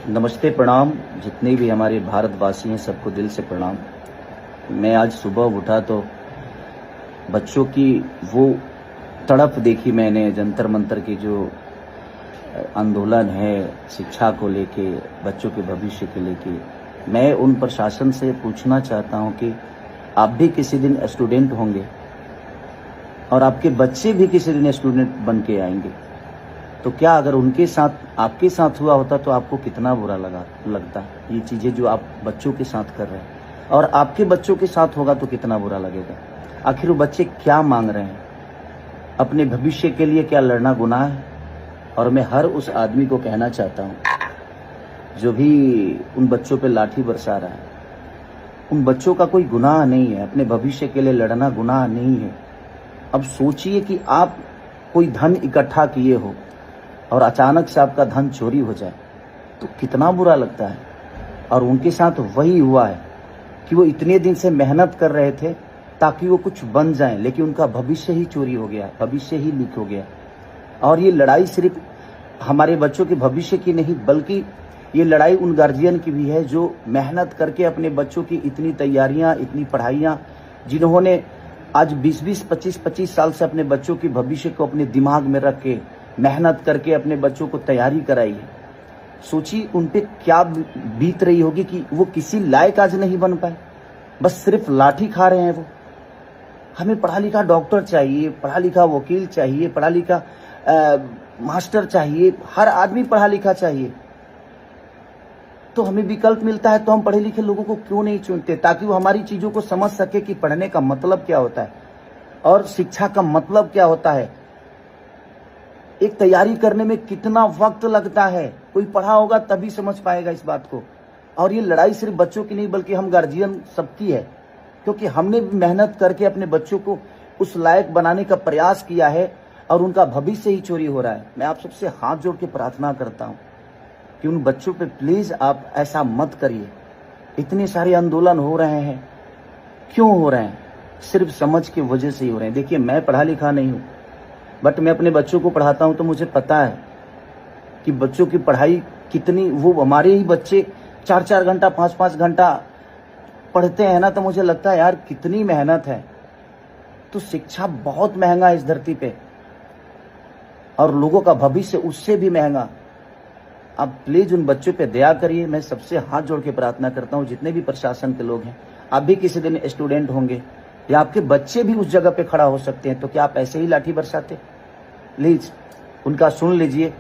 नमस्ते, प्रणाम। जितने भी हमारे भारतवासी हैं सबको दिल से प्रणाम। मैं आज सुबह उठा तो बच्चों की वो तड़प देखी मैंने, जंतर मंतर की जो आंदोलन है शिक्षा को लेके, बच्चों के भविष्य के लेके। मैं उन प्रशासन से पूछना चाहता हूं कि आप भी किसी दिन स्टूडेंट होंगे और आपके बच्चे भी किसी दिन स्टूडेंट बन के आएंगे, तो क्या अगर उनके साथ आपके साथ हुआ होता तो आपको कितना बुरा लगता। ये चीज़ें जो आप बच्चों के साथ कर रहे हैं और आपके बच्चों के साथ होगा तो कितना बुरा लगेगा। आखिर वो बच्चे क्या मांग रहे हैं? अपने भविष्य के लिए क्या लड़ना गुनाह है? और मैं हर उस आदमी को कहना चाहता हूँ जो भी उन बच्चों पे लाठी बरसा रहा है, उन बच्चों का कोई गुनाह नहीं है, अपने भविष्य के लिए लड़ना गुनाह नहीं है। अब सोचिए कि आप कोई धन इकट्ठा किए हो और अचानक से आपका धन चोरी हो जाए तो कितना बुरा लगता है। और उनके साथ वही हुआ है कि वो इतने दिन से मेहनत कर रहे थे ताकि वो कुछ बन जाएं, लेकिन उनका भविष्य ही चोरी हो गया, भविष्य ही लीक हो गया। और ये लड़ाई सिर्फ हमारे बच्चों के भविष्य की नहीं, बल्कि ये लड़ाई उन गार्जियन की भी है जो मेहनत करके अपने बच्चों की इतनी तैयारियां, इतनी पढ़ाइयां, जिन्होंने आज 20-20, 25-25 साल से अपने बच्चों के भविष्य को अपने दिमाग में रख के मेहनत करके अपने बच्चों को तैयारी कराई है। सोचिए उन पे क्या बीत रही होगी कि वो किसी लायक आज नहीं बन पाए, बस सिर्फ लाठी खा रहे हैं वो। हमें पढ़ा लिखा डॉक्टर चाहिए, पढ़ा लिखा वकील चाहिए, पढ़ा लिखा मास्टर चाहिए, हर आदमी पढ़ा लिखा चाहिए। तो हमें विकल्प मिलता है तो हम पढ़े लिखे लोगों को क्यों नहीं चुनते, ताकि वो हमारी चीजों को समझ सके कि पढ़ने का मतलब क्या होता है और शिक्षा का मतलब क्या होता है। एक तैयारी करने में कितना वक्त लगता है, कोई पढ़ा होगा तभी समझ पाएगा इस बात को। और ये लड़ाई सिर्फ बच्चों की नहीं बल्कि हम गार्जियन सबकी है, क्योंकि हमने भी मेहनत करके अपने बच्चों को उस लायक बनाने का प्रयास किया है और उनका भविष्य ही चोरी हो रहा है। मैं आप सबसे हाथ जोड़ के प्रार्थना करता हूं कि उन बच्चों पे प्लीज आप ऐसा मत करिए। इतने सारे आंदोलन हो रहे हैं, क्यों हो रहे हैं? सिर्फ समझ की वजह से ही हो रहे हैं। देखिए, मैं पढ़ा लिखा नहीं हूं, बट मैं अपने बच्चों को पढ़ाता हूं तो मुझे पता है कि बच्चों की पढ़ाई कितनी, वो हमारे ही बच्चे 4-4 घंटा 5-5 घंटा पढ़ते हैं ना, तो मुझे लगता है यार कितनी मेहनत है। तो शिक्षा बहुत महंगा है इस धरती पे और लोगों का भविष्य उससे भी महंगा। आप प्लीज उन बच्चों पे दया करिए। मैं सबसे हाथ जोड़ के प्रार्थना करता हूं, जितने भी प्रशासन के लोग हैं, आप भी किसी दिन स्टूडेंट होंगे या आपके बच्चे भी उस जगह पे खड़ा हो सकते हैं, तो क्या आप ऐसे ही लाठी बरसाते? प्लीज उनका सुन लीजिए।